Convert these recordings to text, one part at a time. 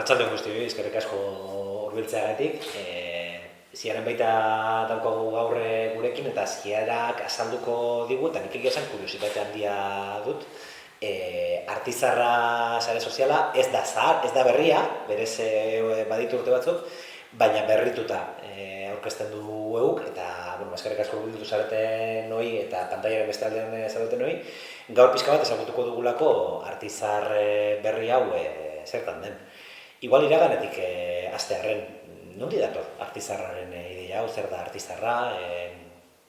Arratsalde on guztioi, eskerrik asko hurbiltzeagatik. Ziaren baita daukagu gaur gurekin eta ziarak azalduko digu eta nik egia esan kuriositate handia dut. Artizarra sare soziala ez da zahar, ez da berria, berez baditu urte batzuk, baina berrituta aurkezten du euk eta eskerrik asko hurbildu zareten hoi eta pantailaren beste aldean zareten hoi. Gaur pixka bat ezagutuko dugulako artizar berri hau zertan den. Igual iraganetik hastearren, nondi dator artizarraren ideia hau, zer da artizarra?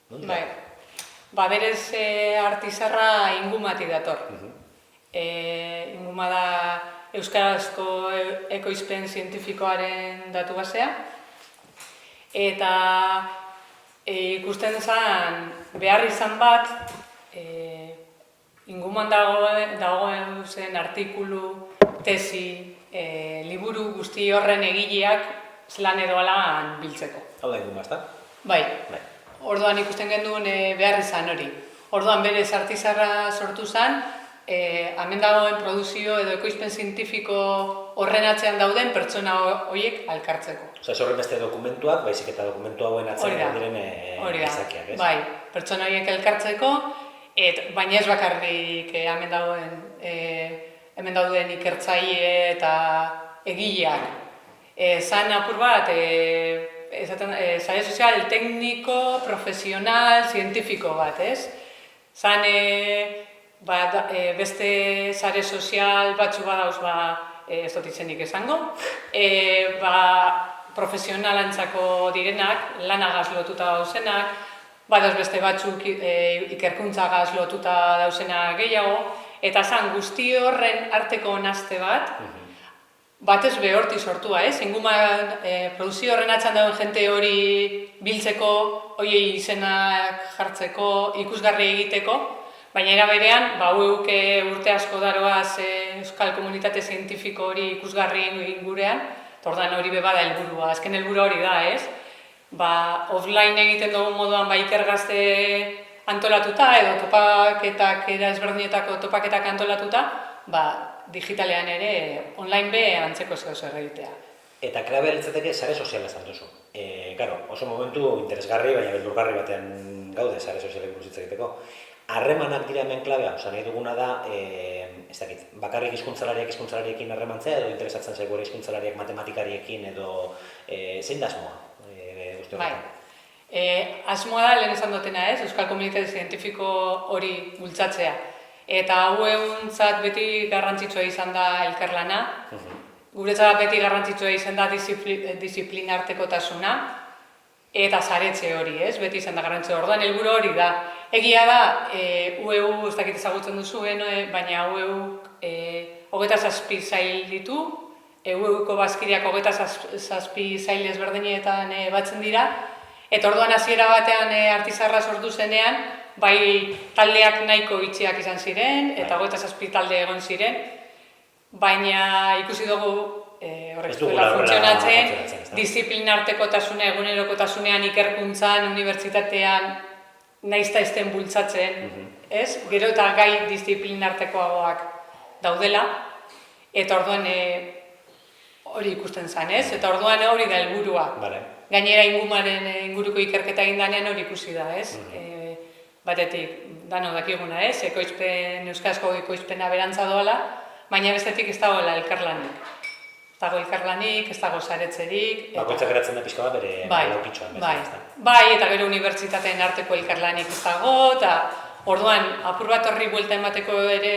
Bai, berez artizarra ingumati dator. Inguma da euskarazko ekoizpen zientifikoaren datu basea. Eta ikusten zen behar izan bat, inguman dagoen zen artikulu, tesi, liburu guzti horren egileak zelan edo alan biltzeko. Hau da inguma, ezta? Bai. Orduan ikusten genuen behar izan hori. Orduan berez artizarra sortu zen, hemen dagoen produzio edo ekoizpen zientifiko horren atzean dauden pertsona horiek alkartzeko. Osa, ez horren beste dokumentuak, baizik eta dokumentu hauen atzean diren izakiak, ez? Bai, pertsona horiek elkartzeko, baina ez bakarrik hemen dauden ikertzaile eta egileak. Zan apur bat, sare sozial tekniko, profesional, zientifiko bat, ez? Zan beste sare sozial batzu badauz, ez dut izenik esango, profesionalantzako direnak, lanagaz lotuta dauzenak, badauz beste batzuk ikerkuntzagaz lotuta dauzenak gehiago, eta zan guzti horren arteko nazte bat, batez behorti sortua, ez? Inguman produzio horren atxan dauen jente hori biltzeko, horiei izenak jartzeko, ikusgarri egiteko, baina era berean, hauke urte asko daroaz euskal komunitate zientifiko hori ikusgarri ingurean, eta ordan hori bebada helburua, azken helburua hori da, ez? Offline egiten dugun moduan ikergazte antolatuta, edo topaketak, ezberdinetako topaketak antolatuta, digitalean ere, online be antzeko zer egitea. Eta klabea litzateke sare soziala esan duzu. Oso momentu interesgarri, baina beldurgarri batean gaude sare sozialek buruz hitz egiteko. Harremanak dira hemen klabea, nahi duguna da, bakarrik hizkuntzalariekin harremantzea, edo interesatzen zaigu ere hizkuntzalarieak matematikariekin, edo zein da asmoa? Bai, asmoa da, lehen esan dutena ez, euskal komunitate zientifiko hori bultzatzea. Eta hauentzat beti garrantzitsua izan da elkarlana, guretzat beti garrantzitsua izan da disiplina artekotasuna, eta saretze hori, ez? Beti izan da garrantzitsua. Orduan helburu hori da. Egia da, UEU, ez dakit ezagutzen duzuen, baina UEU 27 zail ditu, UEUko bazkideak 27 zail ezberdinetan batzen dira, eta orduan hasiera batean artizarra sortu zenean, bai taldeak nahiko itxiak izan ziren, eta 27 talde egon ziren, baina ikusi dugu horrek zuela funtzionatzen, disiplina artekotasuna, egunerokotasunean, ikerkuntzan, unibertsitatean, naizta ezten bultzatzen, ez? Gero eta gai disiplina artekoagoak daudela, eta orduan hori ikusten zen, ez? Eta orduan hori da helburua. Gainera ingumaren inguruko ikerketa egindanean hori ikusi da, ez? Batetik, dano dakiguna, ez? Euskarazko ekoizpena berantza doala, baina bestetik ez dagoela elkarlanik. Ez dago elkarlanik, ez dago saretzerik. Bakoitzak geratzen da pixka bat bere laukitxoan. Bai, eta gero unibertsitateen arteko elkarlanik ez dago, eta orduan apur bat horri buelta emateko ere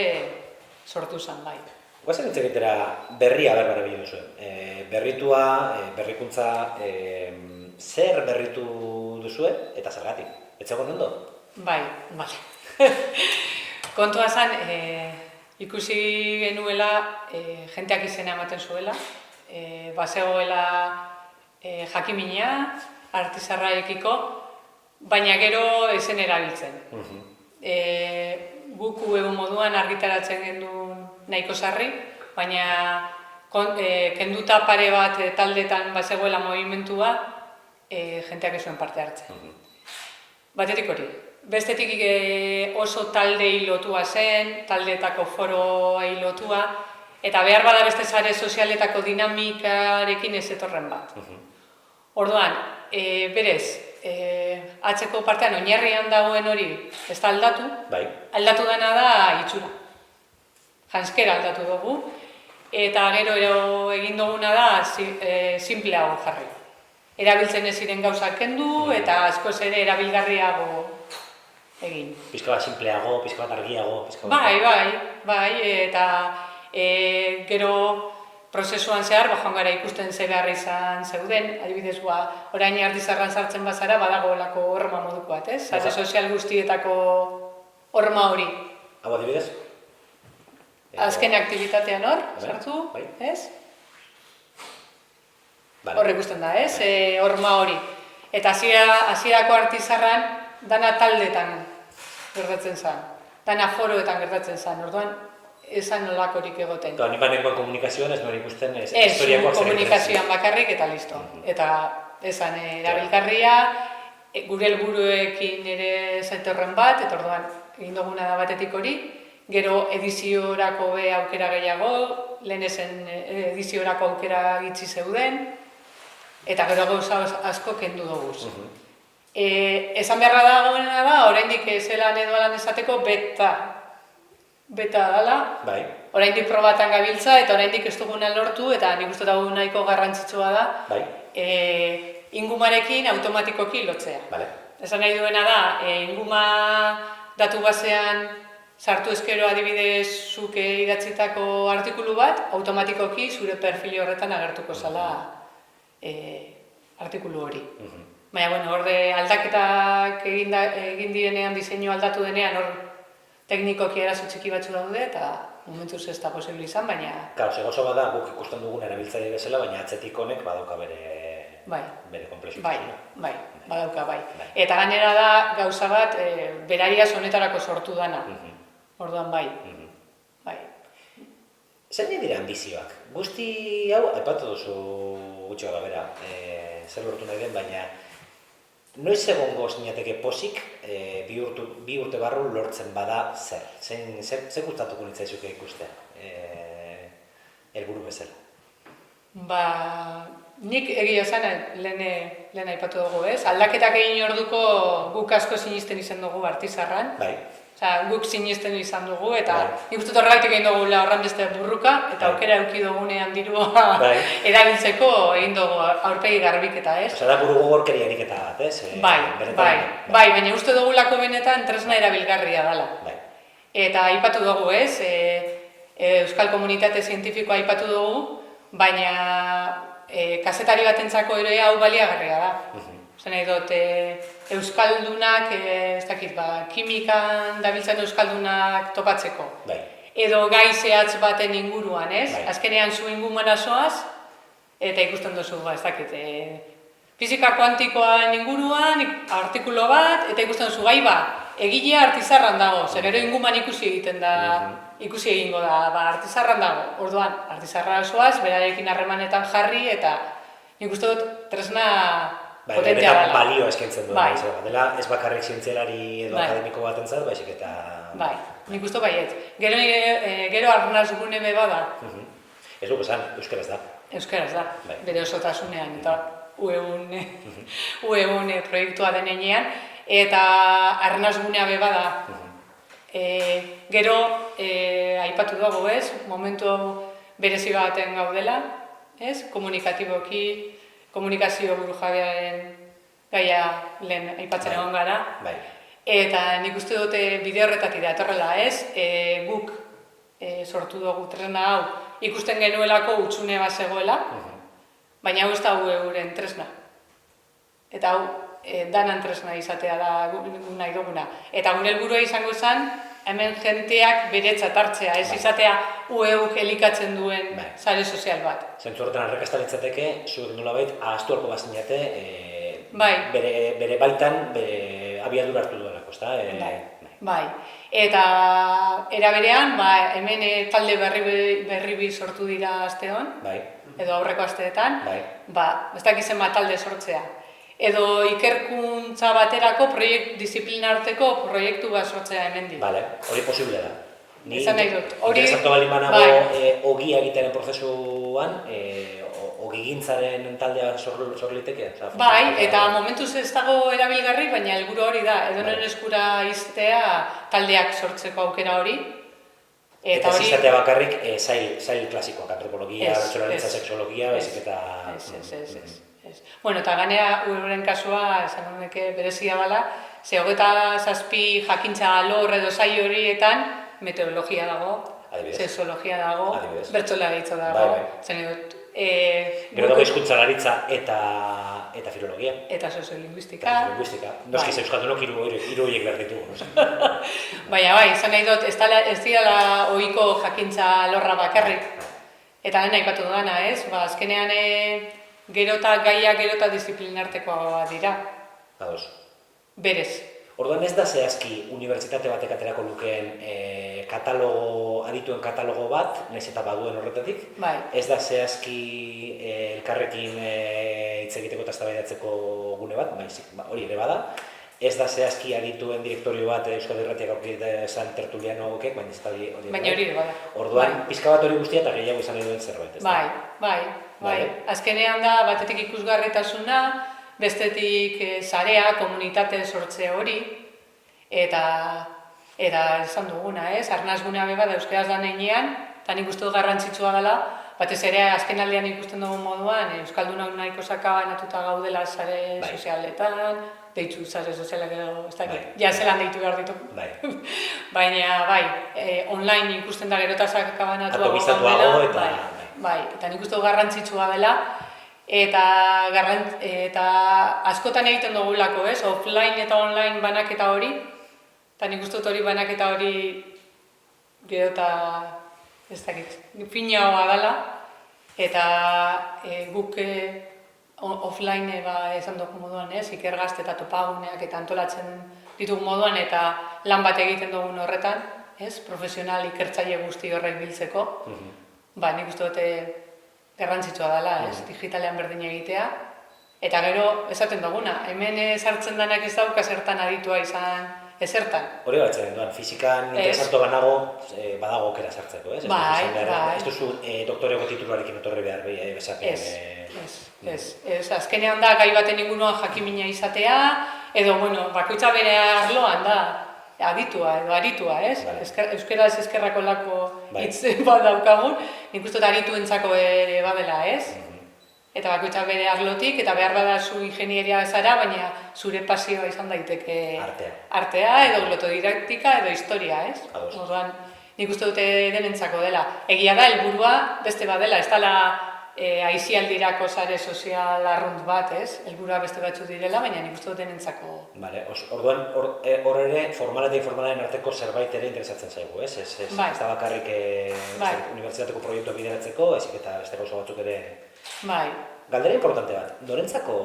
sortu zen, bai. Guazen hitz egitera berria berbara bilo zuen. Berritua, berrikuntza, zer berritu duzue eta zergatik? Etzegoen ondo? Bai, bale. Kontua zen, ikusi genuela jenteak izena ematen zuela, bazegoela jakimina, artizarraekiko, baina gero ezen erabiltzen. Guk UEU moduan argitaratzen genuen nahiko sarri, baina kenduta pare bat taldetan bazegoela movimentua, jenteak ez zuen parte hartzen. Batetik hori. Bestetik oso taldei lotua zen, taldeetako foroei lotua, Eta behar bada beste sare sozialetako dinamikarekin ez etorren bat. Orduan, berez, atzeko partean oinarrian dagoen hori ez da aldatu, aldatu dena da itxura. Janskera aldatu dugu, eta gero egin duguna da simpleago jarri. Erabiltzen ez ziren gauzak kendu eta askoz ere erabilgarriago egin. Pizka bat simpleago, pizka bat argiago, pizka bat... Bai, eta gero prozesuan zehar, joan gara ikusten ze behar izan zeuden, adibidez, orain Artizarran sartzen bazara, badagoelako horma moduko bat, ez? Sare sozial guztietako horma hori. Hau adibidez? Azken aktibitatean hor, sartu, ez? Hor ikusten da, ez? Horma hori. Eta hasierako Artizarran, dana taldetan gertatzen zen. Dana foroetan gertatzen zen. Orduan, esan nolakorik egoten. Eta honi banengoan komunikazioan ez nori ikusten historiakoak zer komunikazioan bakarrik eta listo. Eta esan erabilgarria, gure helburuekin ere zetorren bat, eta orduan egin duguna da batetik hori, gero ediziorako aukera gehiago, lehen ezen ediziorako aukera gitzi zeuden, eta gero gauza asko kendu duguz. Esan beharra dagoena da, oraindik zelan edo alan esateko beta dala, oraindik probatan gabiltza eta oraindik ez duguna lortu eta nik uste dago nahiko garrantzitsua da ingumarekin automatikoki lotzea. Esan nahi duena da, inguma datu basean sartu ezkero adibidez zuke idatzitako artikulu bat, automatikoki zure perfil horretan agertuko zala artikulu hori. Baina, hor aldaketak egin direnean, diseinu aldatu denean, hor teknikoki eraso txiki batzu daude eta momentuz ez da posible izan, baina... Claro, segozo bada guk ikusten dugun erabiltzaile bezala, baina atzetik honek badauka bere komplexutasuna. Bai, badauka, bai. Eta gainera da gauza bat, berariaz honetarako sortu dana. Orduan, bai. Zer nahi dira ambizioak? Guzti hau, aipatu duzu gutxi gara bera, zer lortu nahi den, baina noiz egongo zinateke posik bi urte barru lortzen bada zer? Zer gustatuko nitzaizuke ikustea helburu bezala? Nik egia zen lehen aipatu dugu, ez? Aldaketak egin orduko guk asko sinisten izan dugu Artizarran. Guk sinisten izan dugu eta nik uste horregatik egin dugu horran beste burruka eta aukera eduki dugunean dirua erabiltzeko egin dugu aurpegi garbiketa, ez? Da buru gogorkeria eriketa bat, ez? Baina uste dugulako benetan tresna erabilgarria dela. Eta aipatu dugu, ez? Euskal Komunitate Zientifikoa aipatu dugu, baina kazetari batentzako ere hau baliagarria da. Zer nahi dut, euskaldunak, ez dakit, kimikan dabiltzen euskaldunak topatzeko. Edo gai zehatz baten inguruan, ez? Azkenean zu ingumana zoaz, eta ikusten duzu, ez dakit, fizika kuantikoan inguruan, artikulo bat, eta ikusten duzu gai egilea Artizarran dago, zer gero inguman ikusi egiten da, ikusi egingo da, Artizarran dago. Orduan, Artizarra zoaz, berarekin harremanetan jarri, eta nik uste dut tresna potentea dela. Balio eskaintzen duen, dela ez bakarrik zientzialari edo akademiko bat entzat, baizik eta... Nik uste baiet. Gero arnaz gune beba da. Ez dugu esan, euskaraz da. Euskaraz da, bere osotasunean, eta UEUN proiektua denean, eta arnaz gunea beba da. Gero, aipatu dugu, ez? Momentu berezi baten gaudela, ez? Komunikatiboki, komunikazio burujabearen gaia lehen aipatzen egon gara. Eta nik uste dute bide horretatik da, etorrela, ez? Guk sortu dugu trena hau ikusten genuelako hutsune bat zegoela, baina hau ez da euren tresna. Eta hau danan tresna izatea da nahi duguna. Eta gure helburua izango zen, hemen jenteak beretzat hartzea, ez izatea UEUk elikatzen duen sare sozial bat. Zentzu horretan arrakastalitzateke, zuek nolabait ahaztu halko bazinate bere baitan abiadura hartu duelako, ezta? Bai, eta era berean, hemen talde berri bi sortu dira asteon, edo aurreko asteetan, ez dakiz zenbat talde sortzea. Edo ikerkuntza baterako disiplina arteko proiektu bat sortzea hemendik. Hori posible da. Ni esan nahi dut. Hori, interesantu bali manago bai. ogia egitaren prozesuan, ogigintzaren taldea sor liteke? Bai, eta momentuz ez dago erabilgarri, baina helburu hori da, edonen eskura iztea taldeak sortzeko aukera hori. Eta ez izatea bakarrik zail klasikoak, antropologia, bertsolaritza, sexologia, baizik eta... Ez. Bueno, eta ganea uren kasua, esan honeke berezia bala, ze 27 jakintza alor edo saio horietan meteorologia dago, sexologia dago, bertsolaritza dago, zen dut. Gero dago hizkuntzalaritza eta filologia. Eta soziolinguistika. Noski euskaldunok hiru horiek behar ditugu. Baina bai, izan nahi dut, ez direla ohiko jakintza alorra bakarrik. Eta lehen aipatu dudana, ez? Azkenean gero eta gaiak gero eta disiplinartekoa dira. Ados. Berez. Orduan ez da zehazki unibertsitate batek aterako lukeen adituen katalogo bat, nahiz eta baduen horretatik. Bai. Ez da zehazki elkarrekin hitz egiteko eta eztabaidatzeko gune bat, hori ere bada. Ez da zehazki adituen direktorio bat Euskal Irratiak aurkita esan tertulianok, baina ez da hori ere. Baina hori ere bada. Orduan, pixka bat hori guztia eta gehiago izan nahi duen zerbait, ez da? Bai. Azkenean da batetik ikusgarritasuna, bestetik sarea, komunitate sortze hori, eta esan duguna, arnazgunea beba da euskaraz da neinean, eta nik uste dut garrantzitsua dela, batez ere azken aldean ikusten dugun moduan, euskaldunok nahiko sakabanatuta gaudela sare sozialetan, deitzu sare sozialak edo, ez dakit, ja zelan deitu behar ditugu. Baina, online ikusten da gero eta sakabanatuago gaudela, eta nik uste dut garrantzitsua dela, eta askotan egiten dugulako, offline eta online banaketa hori, eta nik uste dut hori banaketa hori gero eta ez dakit, finagoa dela, eta guk offline esan dugu moduan, ikergazte eta topaguneak eta antolatzen ditugu moduan, eta lan bat egiten dugun horretan, profesional ikertzaile guzti horrek biltzeko, nik uste dut garrantzitsua dela, digitalean berdin egitea, eta gero esaten duguna, hemen sartzen denak ez dauka zertan aditua izan ezertan. Hori batzen duan, fizikan interesantu banago, badago aukera sartzeko, ez? Ez duzu doktorego tituluarekin etorri behar bezapen... Ez, azkenean da gai baten inguruan jakimina izatea, edo, bakoitza bere arloan da, aditua edo aritua, ez? Euskaraz eskerrako lako hitz bat daukagun, nik uste dut arituentzako ere badela, ez? Eta bakoitza bere arlotik, eta behar bada zu ingenieria zara, baina zure pasioa izan daiteke artea, edo glotodidaktika, edo historia, ez? Orduan, nik uste dute denentzako dela. Egia da, helburua beste badela, ez dela aizialdirako sare sozial arrunt bat, ez? Helburua beste batzu direla, baina nik uste dut denentzako. Orduan, hor ere, formala eta informalen arteko zerbait ere interesatzen zaigu, ez? Ez da bakarrik unibertsitateko proiektu bideratzeko, ezik eta beste gauza batzuk ere... Galdera importante bat, norentzako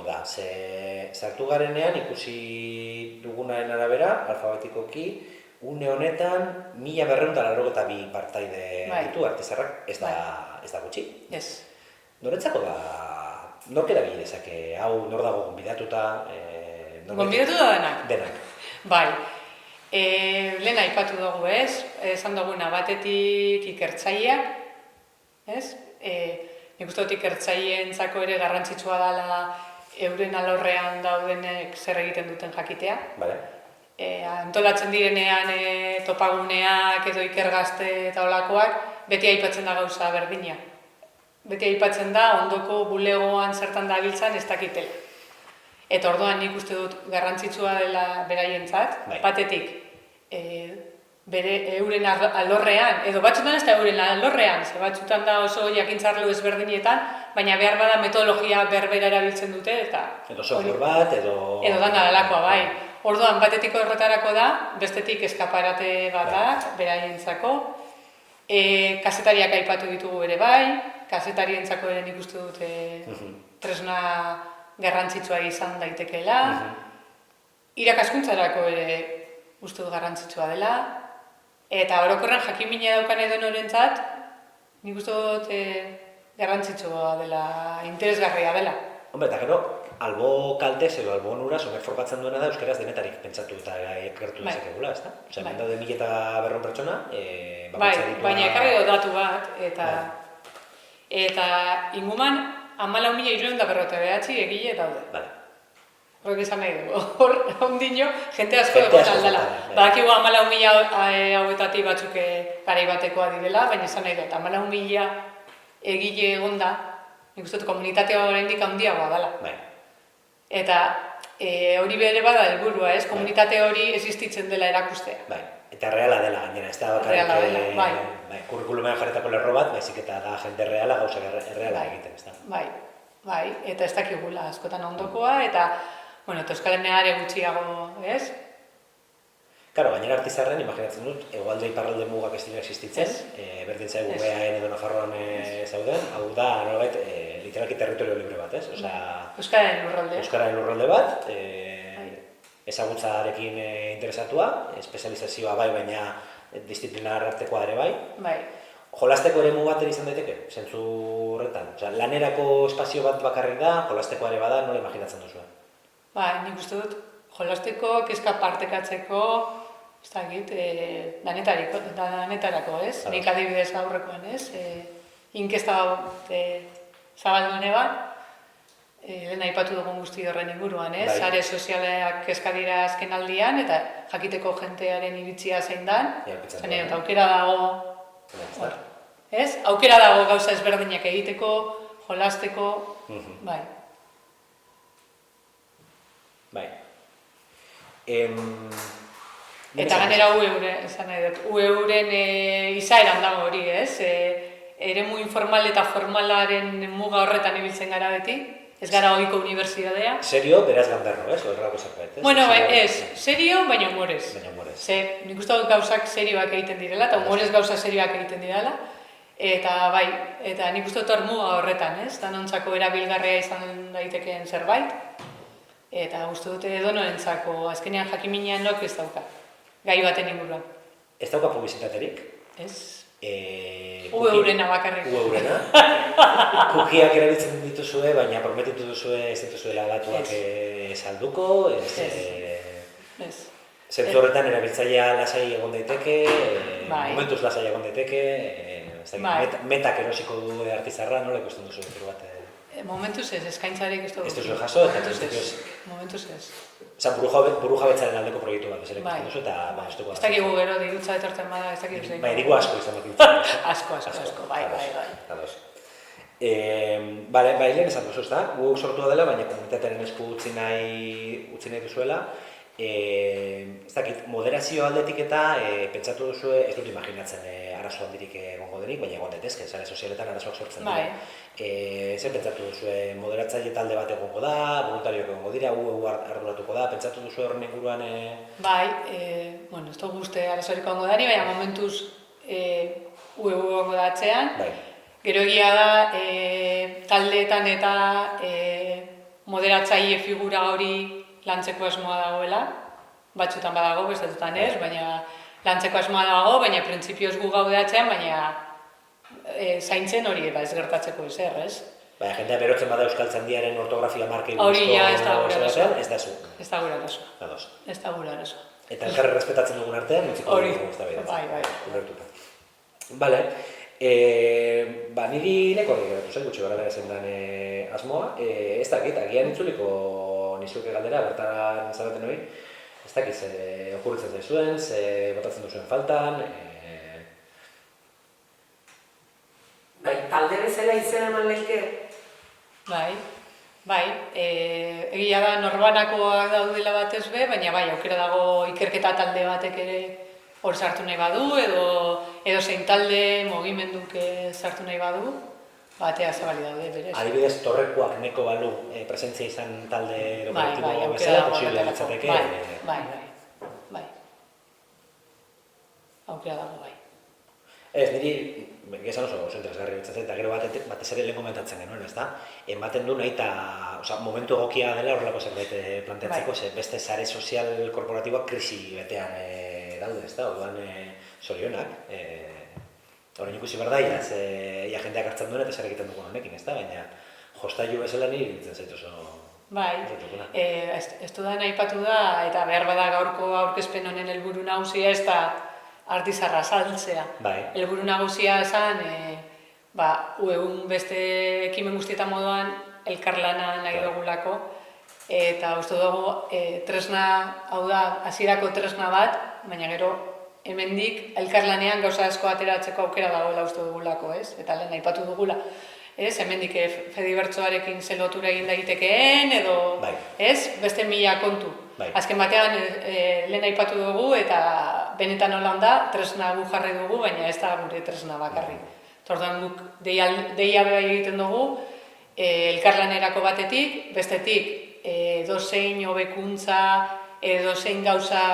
da? Zartu garenean ikusi dugunaren arabera, alfabetikoki, une honetan 1292 partaide ditu artizarrak, ez da gutxi? Ez. Norentzako da, nork erabili dezake, hau nor dago gonbidatuta? Gonbidatuta denak? Denak. Bai. Lehen aipatu dugu, ez? Esan duguna batetik ikertzaileak, ez? Nik uste dut ikertzaileentzako ere garrantzitsua dela euren alorrean daudenek zer egiten duten jakitea. Antolatzen direnean topaguneak edo ikergazte eta olakoak, beti aipatzen da gauza berdina. Beti aipatzen da ondoko bulegoan zertan dabiltzan ez dakitela. Eta orduan nik uste dut garrantzitsua dela beraientzat, batetik bere euren alorrean, edo batzutan ez da euren alorrean, ze batzutan da oso jakintzarlo ezberdinetan, baina behar bada metodologia berbera erabiltzen dute, eta... Edo software bat, edo... Edo dana dalakoa, bai. Orduan, batetik horretarako da, bestetik eskaparate bat da, beraientzako. Kazetariak aipatu ditugu ere bai, kazetarientzako ere nik uste dute tresna garrantzitsua izan daitekeela. Irakaskuntzarako ere uste dut garrantzitsua dela. Eta orokorren jakimina daukan edo norentzat, nik uste dut garrantzitsua dela, interesgarria dela. Hombre, eta gero, albo kaltez edo albo onuraz, honek forkatzen duena da euskaraz denetarik pentsatu eta ikertu dezakegula, ez da? Osea, hemen daude 1000 pertsona, baina ekarri dut datu bat, eta inguman 14.359 egile daude. Vale. Horrek esan nahi dugu, hor ondino, jente asko egon aldela. Badakigu 14.000 hauetatik batzuk garai batekoa direla, baina esan nahi dut, 14.000 egile egon da, nik uste dut komunitatea oraindik handiagoa dela. Eta hori bere bada helburua, ez? Komunitate hori existitzen dela erakustea. Bai, eta reala dela gainera, ez da bakarrik kurrikulumean jarretako lerro bat, baizik eta da jente reala, gauza reala egiten, ez da? Bai, eta ez dakigula askotan ondokoa, eta Euskal Herria ere gutxiago, ez? Karo, gainera artizarren, imaginatzen dut, hegoalde iparralde mugak ez dira existitzen, berdin zaigu BAN edo Nafarroan zauden, hau da, nolabait, literalki territorio libre bat, ez? Euskararen lurralde. Euskararen lurralde bat, ezagutzarekin interesatua, espezializazioa bai, baina disiplinar artekoa ere bai. Bai. Jolasteko ere bat ere izan daiteke, zentzu horretan. Lanerako espazio bat bakarrik da, jolasteko ere bada, nola imaginatzen duzu? Nik uste dut, jolasteko, kezka partekatzeko, ez dakit, danetarako, ez? Nik adibidez aurrekoan, ez? Inkesta zabaldu hone bat, lehen aipatu dugun guzti horren inguruan, ez? Sare sozialak kezka dira azken aldian, eta jakiteko jentearen iritzia zein dan, eta aukera dago, ez? Aukera dago gauza ezberdinak egiteko, jolasteko, bai. Bai. Eta gainera UEUren izaeran dago hori, ez? Eremu informal eta formalaren muga horretan ibiltzen gara beti, ez gara ohiko unibertsitatea. Serio, beraz gandarro, ez? Horrelako zerbait, ez? Bueno, ez, serio, baina humorez. Nik uste dut gauzak serioak egiten direla, eta humorez gauza serioak egiten direla. Eta nik uste dut hor muga horretan, ez? Danontzako erabilgarria izan daitekeen zerbait. Eta uste dute edonorentzako azkenean jakiminean nok ez dauka, gai baten inguruan. Ez dauka publizitaterik? Ez. UEUrena bakarrik. UEUrena? Kukiak erabiltzen dituzue, baina prometitu duzue ez dituzuela datuak salduko, ez. Zentzu horretan erabiltzailea lasai egon daiteke, momentuz lasai egon daiteke, metak erosiko du artizarra, nola ikusten duzu bat? Momentuz ez, eskaintzarik ez dugu. Ez duzu jaso? Momentuz ez. Zan buru jabetzaren aldeko proiektu bat bezala ikusten duzu eta ez dugu. Ez dakigu gero dirutza etortzen bada, ez dakigu zein. Bai, digu asko izan bat dintzen. Asko, bai. Bale, lehen esan duzu, ez da? Guk sortua dela, baina komunitatearen esku utzi nahi duzuela. Ez dakit, moderazio aldetik eta pentsatu duzu, ez dut imaginatzen arazo handirik egongo denik, baina egon daitezke, sare sozialetan arazoak sortzen dira. Zer pentsatu duzu, moderatzaile talde bat egongo da, voluntarioak egongo dira, arduratuko da, pentsatu duzu horren inguruan? Bai, ez dugu uste arazorik egongo dani, baina momentuz egongo da atzean. Gero egia da, taldeetan eta moderatzaile figura hori lantzeko asmoa dagoela, batzutan badago, bestatutan ez, baina lantzeko asmoa dago, baina printzipioz gu gaude atzean, baina zaintzen hori ez gertatzeko ezer, ez? Baina jendea berotzen bada Euskaltzaindiaren ortografia markei hori ja ez da gure arazoa. Ez da zu. Ez da gure arazoa. Ez da gure arazoa. Eta elkarri respetatzen dugun artean, utziko dugu eztabaidatzen. Bai. Ulertuta. Bale, niri neko hori geratu zen, gutxi gara zen den asmoa. Ez dakit, agian itzuliko nizuke galdera, bertan zabaten hori. Ez dakit, okurritzen zaizuen, botatzen duzuen faltan. Talde bezala izan eman lehke? Bai, egia da norbanakoak daudela batez be, baina bai, aukera dago ikerketa talde batek ere hor sartu nahi badu, edo zein talde mugimenduk sartu nahi badu, batea zabali daude berez. Adibidez, torrekoak neko balu presentzia izan talde edo kolektibo bezala, posible litzateke. Bai. Aukera dago, bai. Ez, niri, gezan oso interesgarri bitzatzen, eta gero batez ere lehen komentatzen genuen, ez da? Ematen du nahi eta momentu egokia dela horrelako zerbait planteatzeko, beste sare sozial korporatiboak krisi betean daude, ez da? Orduan, zorionak. Horren ikusi behar da, ia jendeak hartzen duen eta zer egiten dugun honekin, ez da? Baina, Jostailu bezala niri iruditzen zait oso... Bai, ez dudan aipatu da, eta behar bada gaurko aurkezpen honen helburu nagusia ez da artizarra saltzea. Bai. Helburu nagusia esan, egun beste ekimen guztietan moduan elkarlana nahi dugulako, eta uste dugu tresna, hau da, hasierako tresna bat, baina gero hemendik elkarlanean gauza asko ateratzeko aukera dagoela uste dugulako, ez? Eta lehen aipatu dugula. Ez, hemendik Fedibertsoarekin ze lotura egin daitekeen, edo, ez, beste 1000 kontu. Azken batean, lehen aipatu dugu, eta benetan holan da, tresna gu jarri dugu, baina ez da gure tresna bakarri. Orduan guk deia bai egiten dugu, elkarlanerako batetik, bestetik, edozein hobekuntza, edozein gauza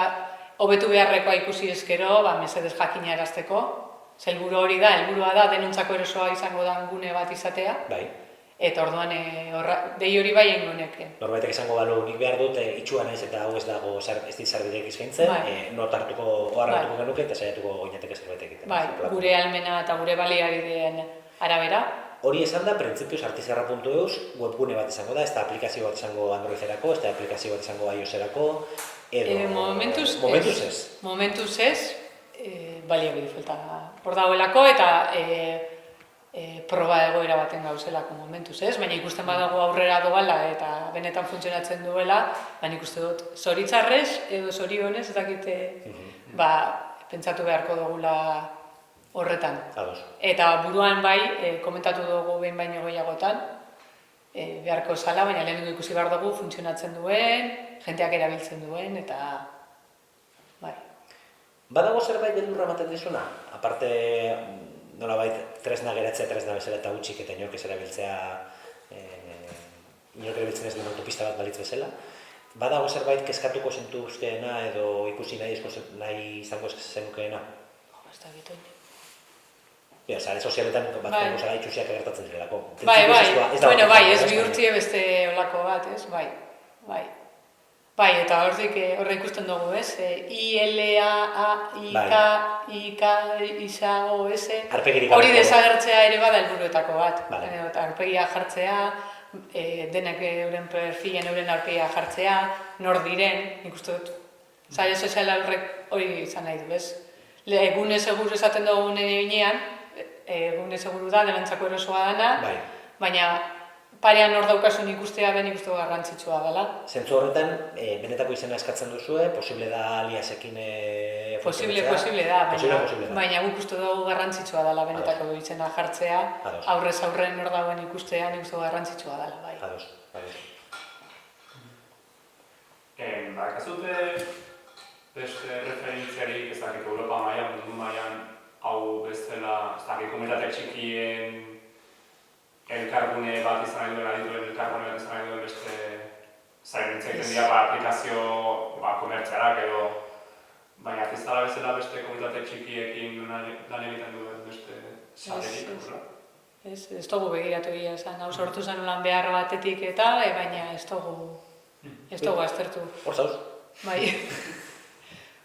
hobetu beharrekoa ikusi ezkero, mesedez jakinarazteko. Helburu hori da, helburua da, denontzako erosoa izango da gune bat izatea. Bai. Eta orduan, dei hori bai egingo neke. Norbaitek izango balu, nik behar dut, itxua naiz eta hau ez dago ez dizarbideek izkaintzen, not hartuko genuke eta saiatuko oinateke zerbait egiten. Bai, gure almena eta gure baliabideen arabera. Hori esan da, printzipioz artizarra.eus webgune bat izango da, ez da aplikazio bat izango Androiderako, ez da aplikazio bat izango iOS-erako, edo... Momentuz ez, baliabide falta hor dagoelako eta proba egoera baten gauzelako momentuz, ez? Baina ikusten badago aurrera doala eta benetan funtzionatzen duela, baina ikusten dut zoritzarrez edo zorionez, ez dakite, pentsatu beharko dugula horretan. Eta buruan bai, komentatu dugu behin baino gehiagotan, beharko zala, baina lehenengo ikusi behar dugu funtzionatzen duen, jenteak erabiltzen duen, eta bai. Badago zerbait beldurra ematen dizuna? Aparte, nolabait, tresna geratzea, tresna bezala eta utxik eta inork ez erabiltzea, inork erabiltzen ez duen autopista bat balitz bezala. Badago zerbait kezkatuko zentuzkeena edo ikusi nahi izango zenukeena? Ez da gitoin. Sare sozialetan batzen gozara itxusiak agertatzen direlako. Bai, ez bihurtzie beste olako bat, ez? Bai, eta horrek ikusten dugu, ez? I-L-A-I-K-I-K-I-S-A-O-S hori desagertzea ere bada helburuetako bat. Aurpegia jartzea, denek euren perfilen euren aurpegia jartzea, nor diren, nik uste dut. Sare soziala horrek hori izan nahi du, ez? Gune seguru esaten dugu nenean, gune seguru da, denantzako erosoa dana, baina parean hor daukasun ikustea ben ikustu garrantzitsua dela. Zentzu horretan, benetako izena eskatzen duzue, posible da aliasekin Posible da, baina guk uste dugu garrantzitsua dela benetako izena jartzea, aurrez aurren hor dagoen ikustea nik uste garrantzitsua dela, bai. Bakazute beste referentziarik, ez dakit Europa mailan, mundu mailan, hau bezala, ez dakit komunitate txikien elkargune bat izan nahi duen, adituen elkargune bat izan nahi duen beste zainitzaiten dira aplikazio komertzialak edo, baina artistala bezala beste komunitate txikiekin lan egiten duen beste sarerik, urra? Ez dugu begiratu egia esan, hau sortu zen lan behar batetik eta, baina ez dugu aztertu. Hor zauz?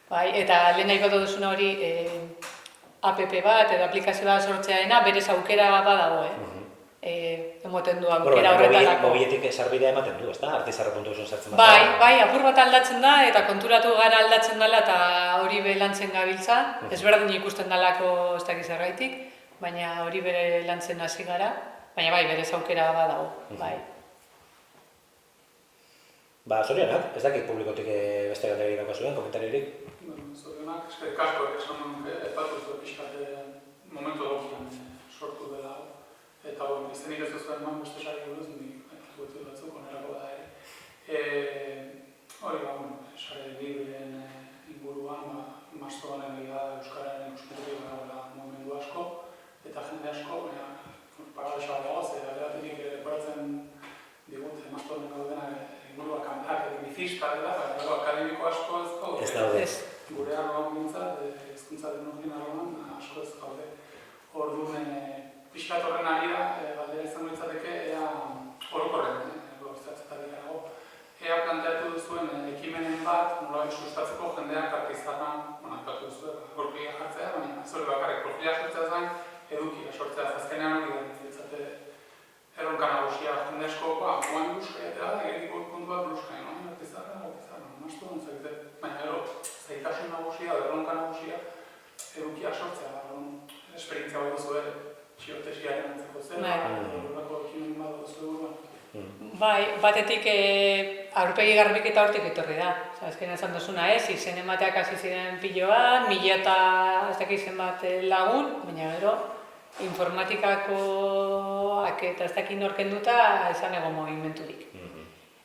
Bai, eta lehen aipatu duzuna hori app bat edo aplikazio bat sortzearena berez aukera badago, emoten du aukera horretarako. Mobiletik sarbidea ematen du, ezta? Artizarra.eusen sartzen bat. Bai, apur bat aldatzen da eta konturatu gara aldatzen dela eta hori belantzen gabiltza. Ezberdin ikusten dalako ez dakiz erraitik, baina hori bere lantzen hasi gara, baina bai, berez aukera badago, bai. Zorionak, ez dakit publikotik beste galdera daukazuen, komentariorik? Zorionak, eskerrik asko esan nuke, epatu zuen pixkate momentu egokian sortu dela. Eta izenik ez duzuen eman beste sari buruz, nik epatu batzuk onerako da ere. Hori sare libreen inguruan, mastoganen egia euskararen ikuspeturik gara momentu asko, eta jende asko, parabesa dago, ze aleratik baratzen digute mastoganen gaudena inguruak akademizista dela, baina akademiko asko ez daude. Gure arroan gintzat, ezkuntza denogin arroan asko ez daude. Orduan, pixkat horren ari da, galdera izango izateke, ea orokorren, ea planteatu duzuen ekimenen bat, nola sustatzeko jendeak artizarra, aipatu duzuen, profila jartzea, baina ez hori bakarrik profila jartzea zain, edukia sortzea azkenean hori da, erronka nagusia jende zaitasun nagusia, erronka nagusia, edukiak sortzea. Esperientzia bat duzu txiotesiaren antzeko zen, horrelako ekimen bat duzu buruan. Bai, batetik aurpegi garbiketa hortik etorri da. Azkenean esan duzuna ez, izen emateak hasi ziren pilo bat, 1000 eta ez dakit zenbat lagun, baina gero informatikakoak eta ez dakit norkenduta izan egon movimenturik.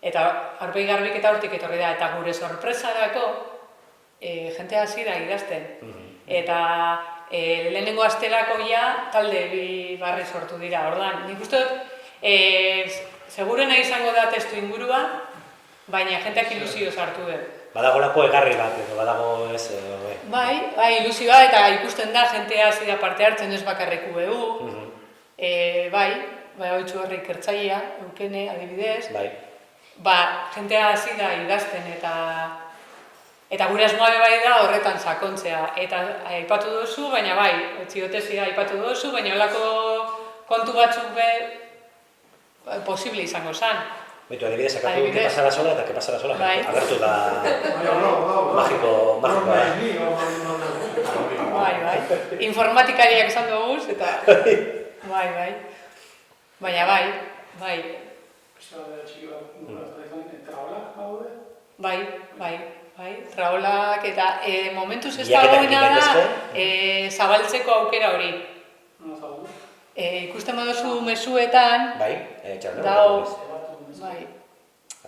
Eta aurpegi garbiketa hortik etorri da, eta gure sorpresarako jentea hasi da idazten. Eta lehenengo astelako ja talde bi barri sortu dira. Orduan, nik uste dut, segurena izango da testu ingurua, baina jenteak ilusioz hartu du. Badagolako egarri bat, edo badago ez... Bai, ilusioa eta ikusten da jentea hasi da parte hartzen ez bakarrik UBU. Bai, oitzu horri ikertzailea, eukene, adibidez. Jentea hasi da idazten eta gure asmoa bai da horretan sakontzea. Eta aipatu duzu, baina bai, txiotesia aipatu duzu, baina holako kontu batzuk posible izango zen. Betu, adibidez, akatu que pasara sola eta que pasara sola. Bai. Agertu da magiko. Bai. Informatikariak esan duguz, eta... Bai. Baina bai. Txiki bat, traolak badaude? Bai. Traolak eta momentuz ez dagoena da zabaltzeko aukera hori. Ikusten baduzu mezuetan... Bai, dago... Bai.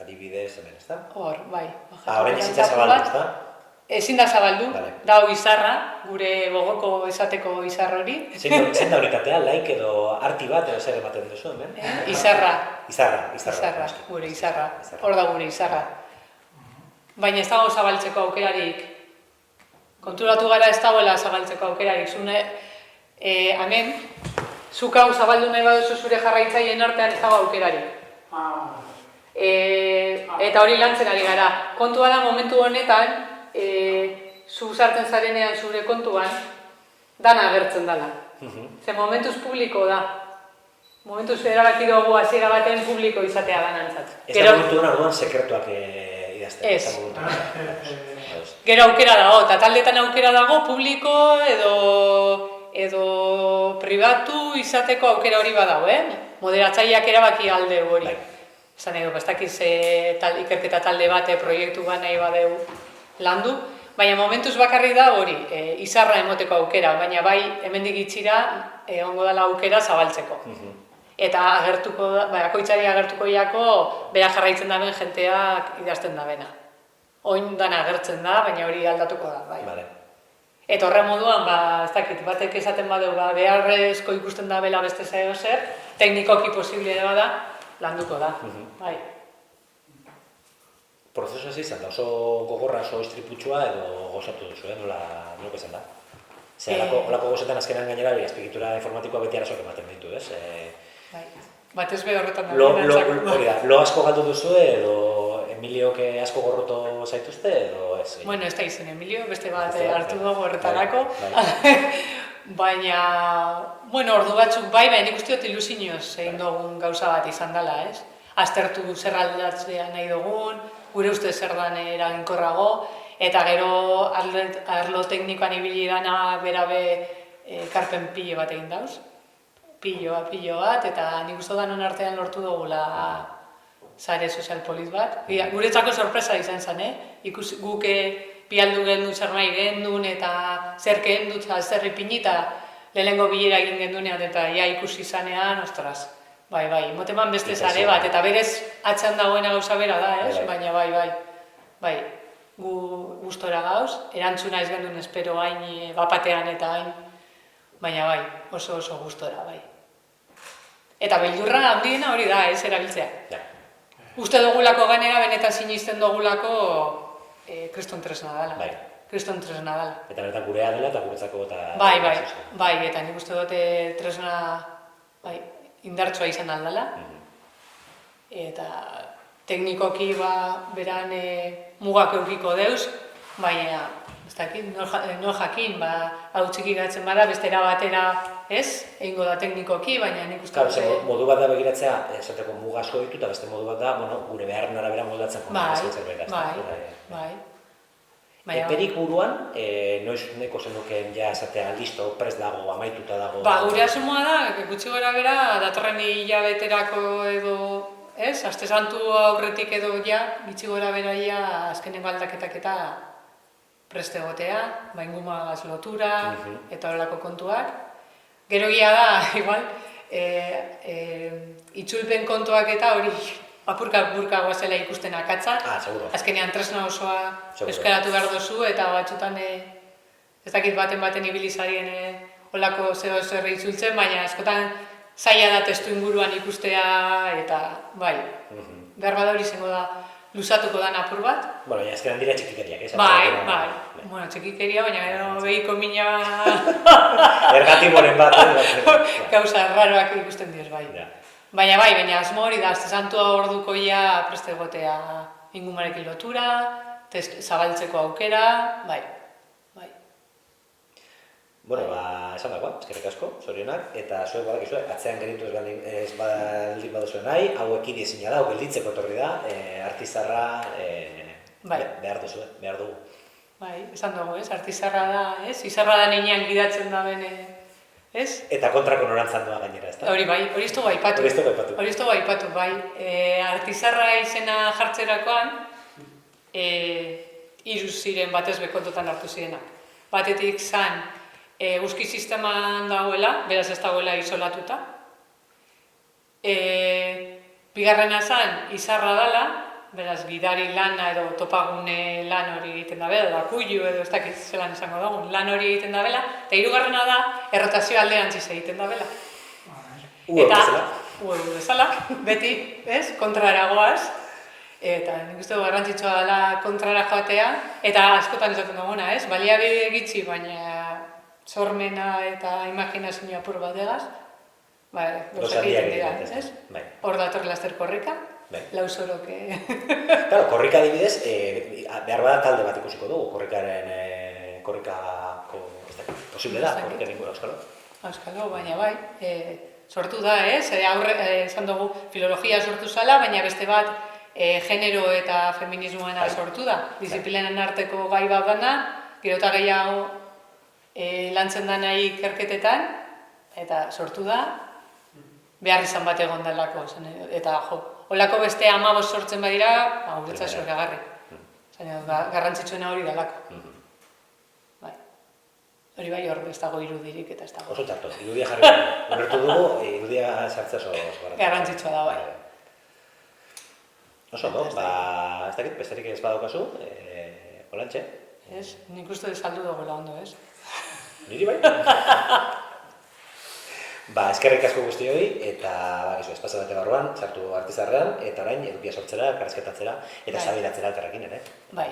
Adibidez hemen, ez da? Hor, bai. Horrein ezin da zabaldu, ez da? Ezin da zabaldu, dago izarra, gure gogoko esateko izar hori. Zein da horitatea, like edo arti bat edo zer ematen duzu hemen? Izarra. Izarra. Gure izarra. Hor da gure izarra. Baina ez dago zabaltzeko aukerarik. Konturatu gara ez dagoela zabaltzeko aukerarik. Hemen, zuk hau zabaldu nahi baduzu zure jarraitzaileen artean ez dago aukerarik. Eta hori lantzen ari gara. Kontua da momentu honetan, zu sartzen zarenean zure kontuan, dana agertzen dela. Ze momentuz publiko da. Momentuz erabaki dugu hasiera baten publiko izatea danantzat. Ez da momentu duen arduan sekretuak idazten. Ez. Gero aukera dago, eta taldetan aukera dago publiko edo pribatu izateko aukera hori badago, Moderatzaileak erabaki alde hori. Esan edo, ez dakiz ikerketa talde bate proiektu bat nahi badeu landu, baina momentuz bakarrik da hori, izarra emoteko aukera, baina bai hemendik itxira egongo dela aukera zabaltzeko. Eta bakoitzari agertuko jako, bera jarraitzen daben jenteak idazten dabena. Oin dana agertzen da, baina hori aldatuko da, bai. Eta horren moduan, ez dakit, batek esaten badeu, beharrezko ikusten da bela beste zeo zer, teknikoki posible bada, landuko da, bai. Prozesu ez izan da, oso gogorra, oso istriputsua edo gozatu duzu, nolako izan da? Olako gozetan azkenan gainera, azpiegitura informatikoa beti arazoak ematen ditu, ez? Bai, batez be horretan da. Lo asko galdu duzu edo Emiliok asko gorroto zaituzte edo ez? Bueno, ez da izen Emilio, beste bat hartu dugu horretarako. Baina, ordu batzuk baina nik uste dut ilusioz egin dugun gauza bat izan dela, ez? Aztertu zer aldatzea nahi dugun, gure uste zer dan eraginkorrago, eta gero arlo teknikoan ibili dana berabe karpen pilo bat egin dauz. Pilo bat, eta nik uste danon artean lortu dugula sare sozial polit bat. Guretzako sorpresa izan zen, guk bialdu gendun zer nahi gendun eta zer gendut, zer ipinita lehenengo bilera egin gendunean eta ikusi zanean, ostras, bai, moteman beste sare bat, eta berez atxan dagoena gauza bera da, baina bai, gu gustora gauz, erantzuna ez gendun espero hain bapatean eta hain, baina bai, oso gustora, bai. Eta beldurra handiena hori da, ez erabiltzea. Uste dugulako gainera, benetan sinisten dugulako kriston tresna dela. Kriston tresna dela. Eta benetan gurea dela eta guretzako eta... Bai, eta nik uste dute tresna indartsua izan aldala. Eta teknikoki beran mugak eukiko deuz, baina ez dakit, no jakin, hau txiki gatzen bada, bestera batera egingo da teknikoki, baina nik uste dute... Modu bat da begiratzea, esateko muga asko ditu, eta beste modu bat da, gure beharren arabera moldatzen. Bai. Eperik buruan, noiz neko zenukeen ja esatea listo, prest dago, amaituta dago? Ba, gure asmoa da, gutxi gora bera, datorren hilabeterako edo, ez, aste santu aurretik edo ja, gutxi gora bera ja, azkenengo aldaketak eta prest egotea, ingumagaz lotura, eta horrelako kontuak. Gero gila da, igual, itzulpen kontuak eta hori apurka-apurka guazela ikusten akatza. Seguro. Azkenean tresna osoa euskaratu behar dozu, eta batzutan ez dakit baten ibilizarien holako zeo zerri itzultzen, baina askotan zaila da testu inguruan ikustea, eta bai, behar bada hori izango da luzatuko dan apur bat. Bueno, baina azkenan dira txikikeriak, ez? Bai. Bueno, txikikeria, baina gero behiko mina ergatiboren bat. gauza raroak ikusten diez, bai. Baina asmo hori da, azte santua orduko ia preste egotea ingumarekin lotura, zabaltzeko aukera, bai. Bueno, esan dagoa, eskerrik asko, zorionak, eta zuek badakizue, atzean geritu ez baldin baduzuen nahi, hauekin ezina da, hau gelditzeko etorri da, artizarra behar duzu, behar dugu. Bai, esan dugu, ez, artizarra da, ez, izarra da neinean gidatzen da bene, ez? Eta kontrako norantzan doa gainera, ez da? Hori bai, hori ez dugu aipatu. Bai. Artizarra izena jartzerakoan, hiru ziren batez bekontotan hartu zirenak. Batetik zan, eguzki sisteman dagoela, beraz ez dagoela isolatuta. Bigarrena zan, izarra dala, beraz gidari lana edo topagune lan hori egiten dabela, edo akuilu edo ez dakit zelan esango dugun, lan hori egiten dabela, eta hirugarrena da, errotazio alderantziz egiten dabela. Ue bezala, beti, ez, kontrara goaz, eta nik uste du garrantzitsua dela kontrara joatea, eta askotan esaten duguna, ez, baliabide gitxi, baina sormena eta imaginazio apur bat egaz, gauzak egiten dira, ez? Hor dator laster korrika, lauzoroke. Claro, korrika adibidez, behar bada talde bat ikusiko dugu, korrikako, posible da, korrika ninguna euskalo? Euskalo, baina bai, sortu da, ez? Esan dugu, filologia sortu zala, baina beste bat genero eta feminismoena sortu da. Disiplinen arteko gai bat dana, gero eta gehiago lantzen da nahi ikerketetan, eta sortu da, behar izan bat egon delako. Eta holako beste 15 sortzen badira, guretzat zoragarri. Garrantzitsuena hori delako. Hori bai, hor ez dago irudirik eta ez dago. Oso txarto, irudia jarri dugu. Ulertu dugu, irudia sartzea oso garrantzitsua da, bai. Oso, ez dakit, besterik ez badaukazu, holantxe. Ez, nik uste saldu dagoela ondo, ez? Niri bai. Eskerrik asko guztioi, eta espazio bate barruan, sartu artizarrean, eta orain edukia sortzera, karrezketatzera, eta sabiratzera elkarrekin ere. Bai.